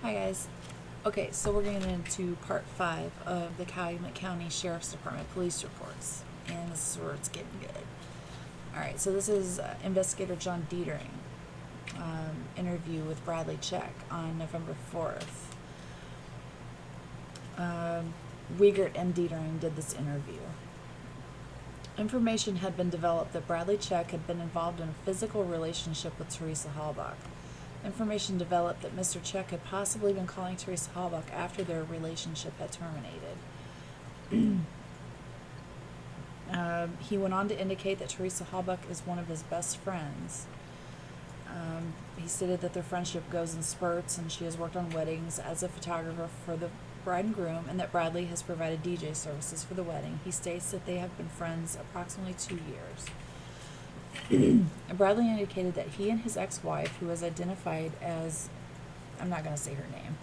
Hi guys. Okay, so we're getting into part 5 of the Calumet County Sheriff's Department police reports, and this is where it's getting good. Alright, so this is Investigator John Dietering, interview with Bradley Check on November 4th. Wiegert and Dietering did this interview. Information had been developed that Bradley Check had been involved in a physical relationship with Teresa Halbach. Information developed that Mr. Check had possibly been calling Teresa Halbach after their relationship had terminated. He went on to indicate that Teresa Halbach is one of his best friends. He stated that their friendship goes in spurts and she has worked on weddings as a photographer for the bride and groom, and that Bradley has provided DJ services for the wedding. He states that they have been friends approximately 2 years. Bradley indicated that he and his ex-wife, who was identified as, I'm not going to say her name,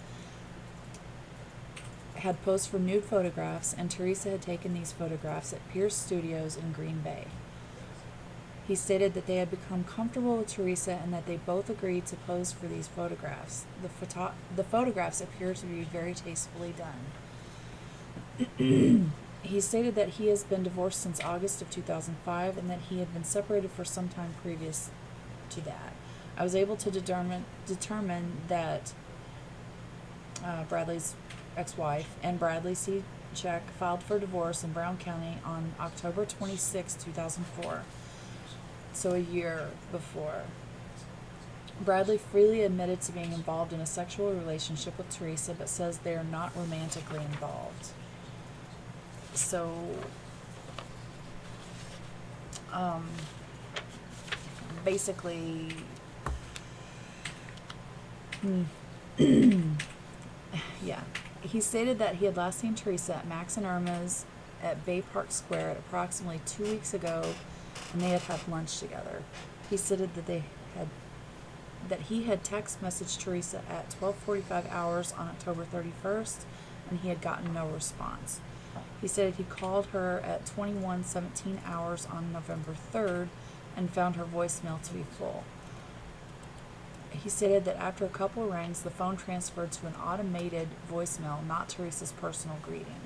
had posed for nude photographs, and Teresa had taken these photographs at Pierce Studios in Green Bay. He stated that they had become comfortable with Teresa and that they both agreed to pose for these photographs. The photographs appear to be very tastefully done. He stated that he has been divorced since August of 2005 and that he had been separated for some time previous to that. I was able to determine that Bradley's ex-wife and Bradley C. Check filed for divorce in Brown County on October 26, 2004, so a year before. Bradley freely admitted to being involved in a sexual relationship with Teresa, but says they are not romantically involved. So, basically, yeah. He stated that he had last seen Teresa at Max and Irma's at Bay Park Square at approximately 2 weeks ago, and they had had lunch together. He stated that he had text messaged Teresa at 12:45 hours on October 31st, and he had gotten no response. He said he called her at 21:17 hours on November 3rd and found her voicemail to be full. He stated that after a couple rings, the phone transferred to an automated voicemail, not Teresa's personal greeting.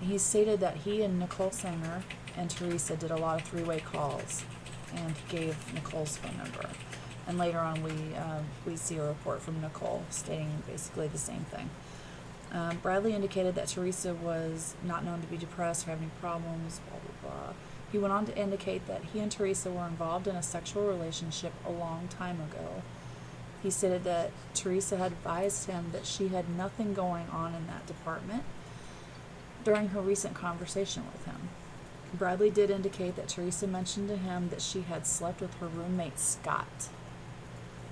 He stated that he and Nicole Sanger and Teresa did a lot of three-way calls, and he gave Nicole's phone number. And later on, we see a report from Nicole stating basically the same thing. Bradley indicated that Teresa was not known to be depressed or have any problems, blah, blah, blah. He went on to indicate that he and Teresa were involved in a sexual relationship a long time ago. He stated that Teresa had advised him that she had nothing going on in that department during her recent conversation with him. Bradley did indicate that Teresa mentioned to him that she had slept with her roommate Scott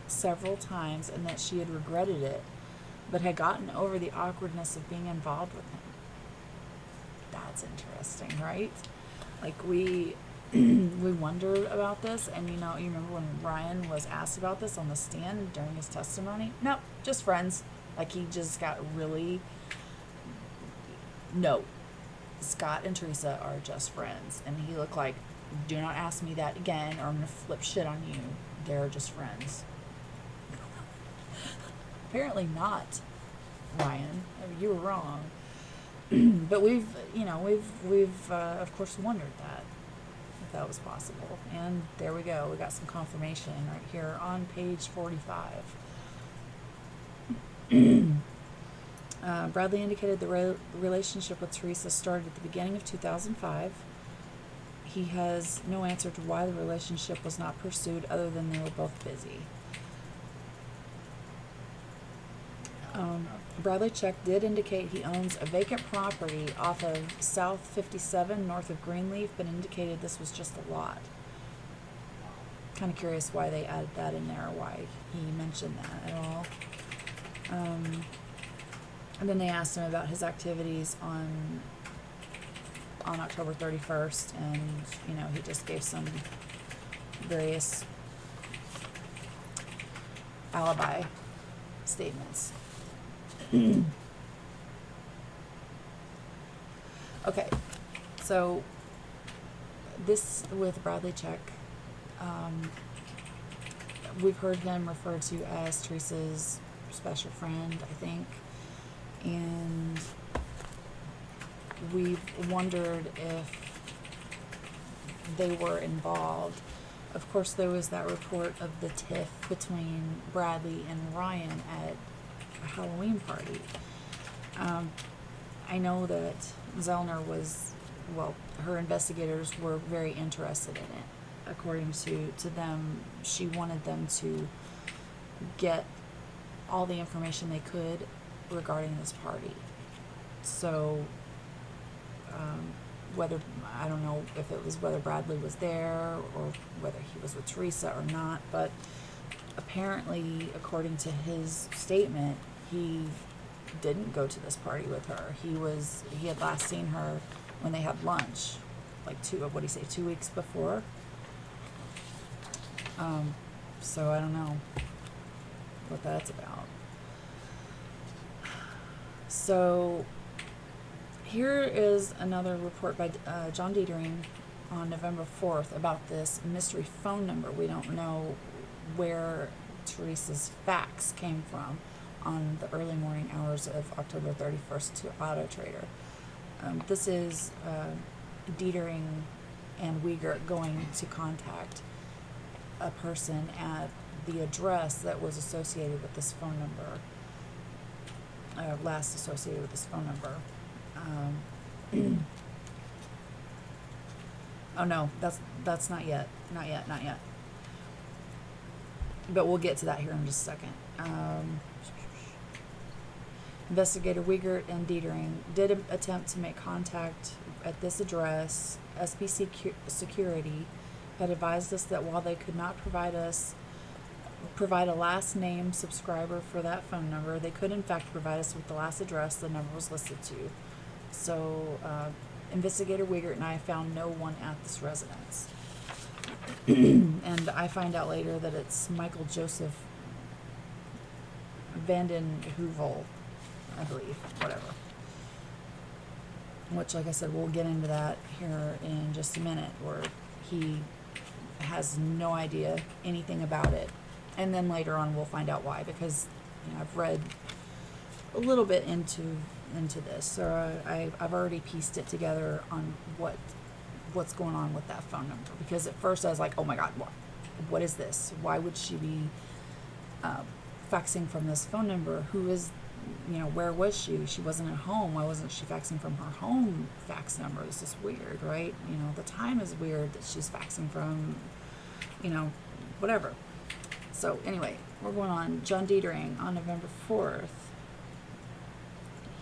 several times and that she had regretted it, but had gotten over the awkwardness of being involved with him. That's interesting, right? Like, we wondered about this, and you remember when Ryan was asked about this on the stand during his testimony? Nope, just friends. Like, he just got really, no, Scott and Teresa are just friends. And he looked like, do not ask me that again, or I'm going to flip shit on you. They're just friends. Apparently not, Ryan. You were wrong. But we've of course wondered that, if that was possible. And there we go. We got some confirmation right here on page 45. Bradley indicated the relationship with Teresa started at the beginning of 2005. He has no answer to why the relationship was not pursued other than they were both busy. Bradley Check did indicate he owns a vacant property off of South 57 north of Greenleaf, but indicated this was just a lot. Kind of curious why they added that in there, why he mentioned that at all. And then they asked him about his activities on October 31st, and he just gave some various alibi statements. Okay, so this with Bradley Check, we've heard him referred to as Teresa's special friend, I think. And we've wondered if they were involved. Of course, there was that report of the tiff between Bradley and Ryan at a Halloween party. I know that Zellner her investigators were very interested in it. According to them, she wanted them to get all the information they could regarding this party. So, I don't know if it was whether Bradley was there or whether he was with Teresa or not, but apparently, according to his statement, he didn't go to this party with her. He had last seen her when they had lunch, like 2 weeks before. So I don't know what that's about. So here is another report by John Dietering on November 4th about this mystery phone number. We don't know where Teresa's fax came from on the early morning hours of October 31st to Auto Trader. This is Dietering and Wiegert going to contact a person at the address that was associated with this phone number, last associated with this phone number. Oh no, that's not yet. But we'll get to that here in just a second. Investigator Wiegert and Dietering did attempt to make contact at this address. SBC Security had advised us that while they could not provide a last name subscriber for that phone number, they could in fact provide us with the last address the number was listed to. So Investigator Wiegert and I found no one at this residence. And I find out later that it's Michael Joseph Vanden Heuvel, I believe, whatever. Which, like I said, we'll get into that here in just a minute, where he has no idea anything about it. And then later on we'll find out why, because I've read a little bit into this, so I've already pieced it together on what's going on with that phone number. Because at first I was like, oh my god, what is this? Why would she be faxing from this phone number? Who is, where was she? She wasn't at home. Why wasn't she faxing from her home fax number? This is weird, right? The time is weird that she's faxing from, whatever. So anyway, we're going on. John Dietering on November 4th.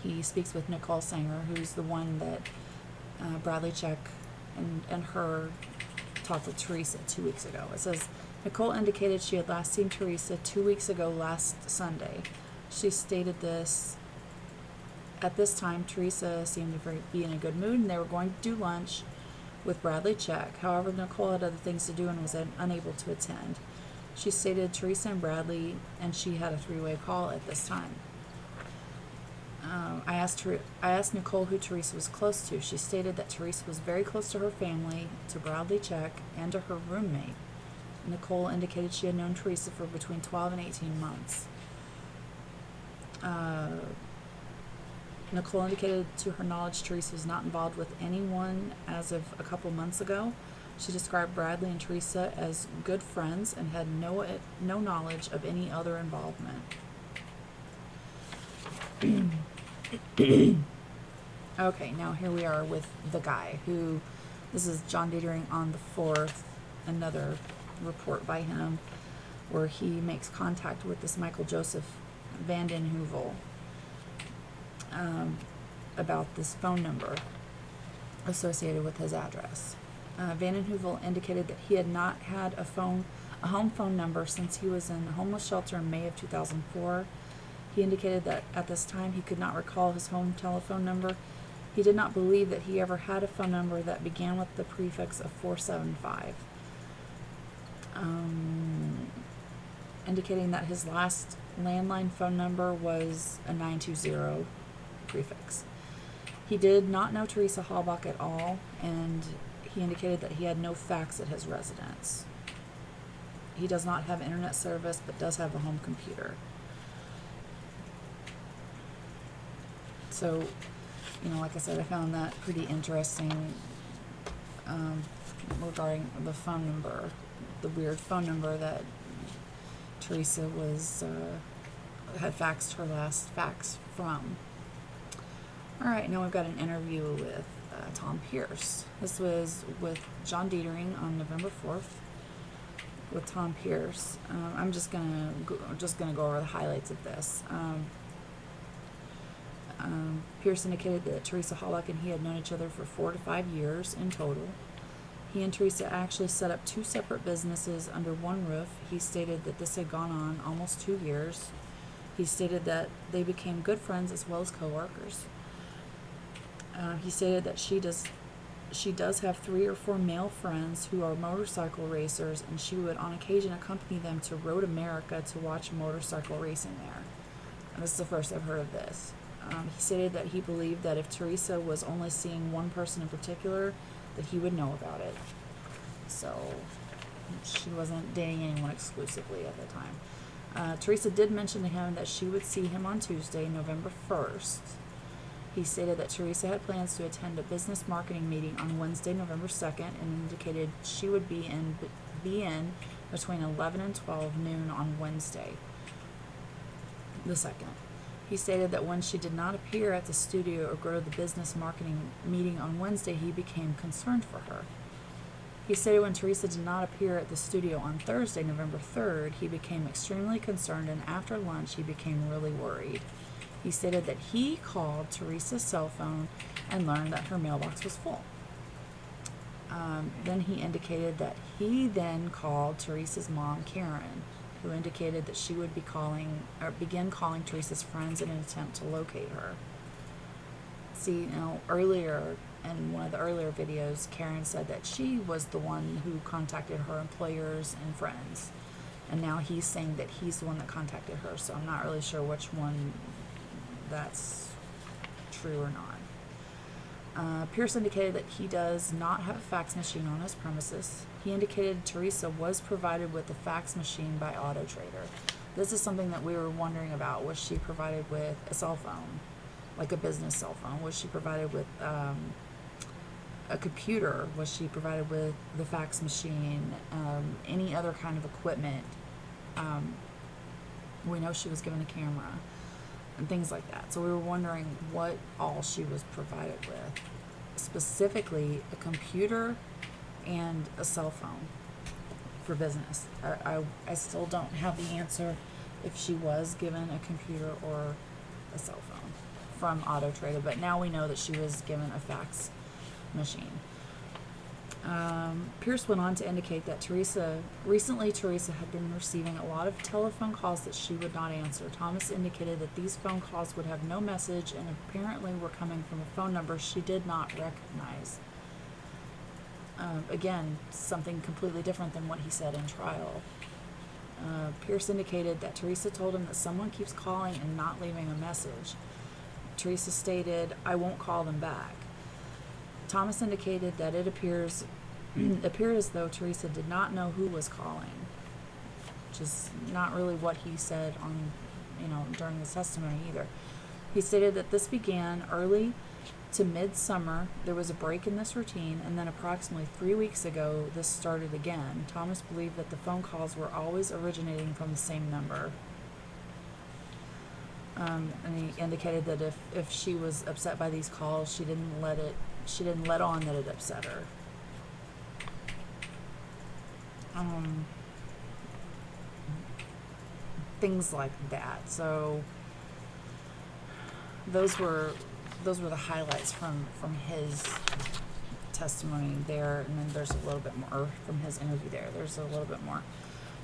He speaks with Nicole Sanger, who's the one that Bradley Check and her talked with Teresa 2 weeks ago. It says, Nicole indicated she had last seen Teresa 2 weeks ago last Sunday. She stated this. At this time, Teresa seemed to be in a good mood, and they were going to do lunch with Bradley Check. However, Nicole had other things to do and was unable to attend. She stated Teresa and Bradley and she had a three-way call at this time. I asked Nicole who Teresa was close to. She stated that Teresa was very close to her family, to Bradley Check, and to her roommate. Nicole indicated she had known Teresa for between 12 and 18 months. Nicole indicated to her knowledge Teresa was not involved with anyone as of a couple months ago. She described Bradley and Teresa as good friends and had no knowledge of any other involvement. Okay, now here we are with the guy who, this is John Dietering on the 4th, another report by him, where he makes contact with this Michael Joseph Vanden Heuvel about this phone number associated with his address. Vanden Heuvel indicated that he had not had a home phone number since he was in a homeless shelter in May of 2004. He indicated that at this time he could not recall his home telephone number. He did not believe that he ever had a phone number that began with the prefix of 475. Indicating that his last landline phone number was a 920 prefix. He did not know Teresa Halbach at all, and he indicated that he had no fax at his residence. He does not have internet service, but does have a home computer. So, like I said, I found that pretty interesting, regarding the phone number, the weird phone number that Teresa had faxed her last fax from. All right, now we've got an interview with Tom Pierce. This was with John Dietering on November 4th with Tom Pierce. I'm just gonna go over the highlights of this. Pierce indicated that Teresa Hollock and he had known each other for 4 to 5 years in total. He and Teresa actually set up 2 separate businesses under one roof. He stated that this had gone on almost 2 years. He stated that they became good friends as well as co-workers. He stated that she does have 3 or 4 male friends who are motorcycle racers, and she would on occasion accompany them to Road America to watch motorcycle racing there. And this is the first I've heard of this. He stated that he believed that if Teresa was only seeing one person in particular, that he would know about it. So she wasn't dating anyone exclusively at the time. Teresa did mention to him that she would see him on Tuesday, November 1st. He stated that Teresa had plans to attend a business marketing meeting on Wednesday, November 2nd, and indicated she would be in between 11 and 12 noon on Wednesday, the 2nd. He stated that when she did not appear at the studio or go to the business marketing meeting on Wednesday, he became concerned for her. He stated when Teresa did not appear at the studio on Thursday, November 3rd, he became extremely concerned, and after lunch he became really worried. He stated that he called Teresa's cell phone and learned that her mailbox was full. Then he indicated that he then called Teresa's mom, Karen, who indicated that she would begin calling Teresa's friends in an attempt to locate her. See, earlier in one of the earlier videos, Karen said that she was the one who contacted her employers and friends. And now he's saying that he's the one that contacted her, so I'm not really sure which one that's true or not. Pierce indicated that he does not have a fax machine on his premises. He indicated Teresa was provided with a fax machine by Auto Trader. This is something that we were wondering about. Was she provided with a cell phone, like a business cell phone? Was she provided with a computer? Was she provided with the fax machine? Any other kind of equipment? We know she was given a camera and things like that. So we were wondering what all she was provided with. Specifically, a computer and a cell phone for business. I still don't have the answer if she was given a computer or a cell phone from Auto Trader, but now we know that she was given a fax machine. Pierce went on to indicate that recently Teresa had been receiving a lot of telephone calls that she would not answer. Thomas indicated that these phone calls would have no message and apparently were coming from a phone number she did not recognize. Again, something completely different than what he said in trial. Pierce indicated that Teresa told him that someone keeps calling and not leaving a message. Teresa stated, "I won't call them back." Thomas indicated that it appeared as though Teresa did not know who was calling, which is not really what he said during his testimony either. He stated that this began early to midsummer. There was a break in this routine, and then approximately 3 weeks ago, this started again. Thomas believed that the phone calls were always originating from the same number. And he indicated that if she was upset by these calls, she didn't let on that it upset her. Things like that. So those were the highlights from his testimony there, and then there's a little bit more from his interview there. There's a little bit more.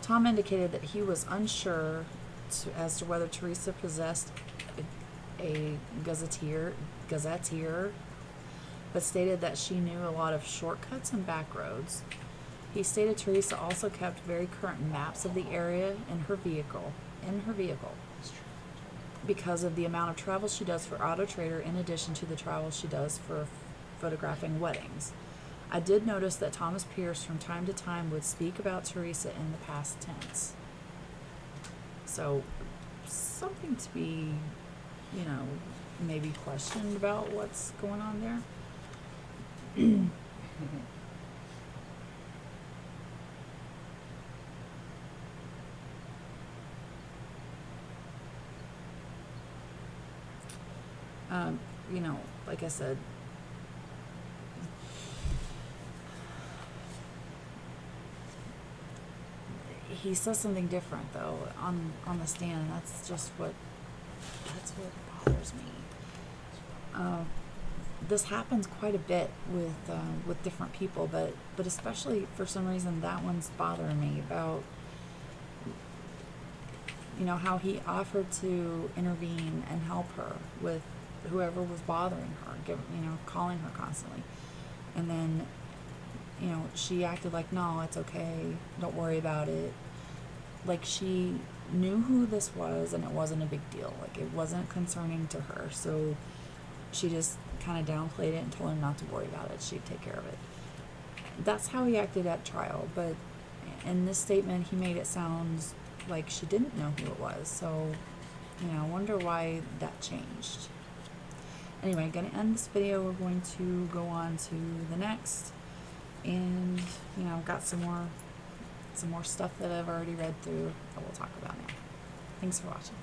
Tom indicated that he was unsure as to whether Teresa possessed a gazetteer, but stated that she knew a lot of shortcuts and back roads. He stated Teresa also kept very current maps of the area in her vehicle, because of the amount of travel she does for Auto Trader, in addition to the travel she does for photographing weddings. I did notice that Thomas Pierce from time to time would speak about Teresa in the past tense. So something to be, maybe questioned about what's going on there. You know, like I said, he says something different though on the stand. That's what bothers me. This happens quite a bit with different people, but especially for some reason that one's bothering me about, you know, how he offered to intervene and help her with whoever was bothering her, calling her constantly. And then, you know, she acted like, no, it's okay, don't worry about it. Like she knew who this was and it wasn't a big deal. Like it wasn't concerning to her. So she just kind of downplayed it and told him not to worry about it. She'd take care of it. That's how he acted at trial. But in this statement, he made it sound like she didn't know who it was. So, you know, I wonder why that changed. Anyway, gonna end this video. We're going to go on to the next, and you know, got some more stuff that I've already read through that we'll talk about now. Thanks for watching.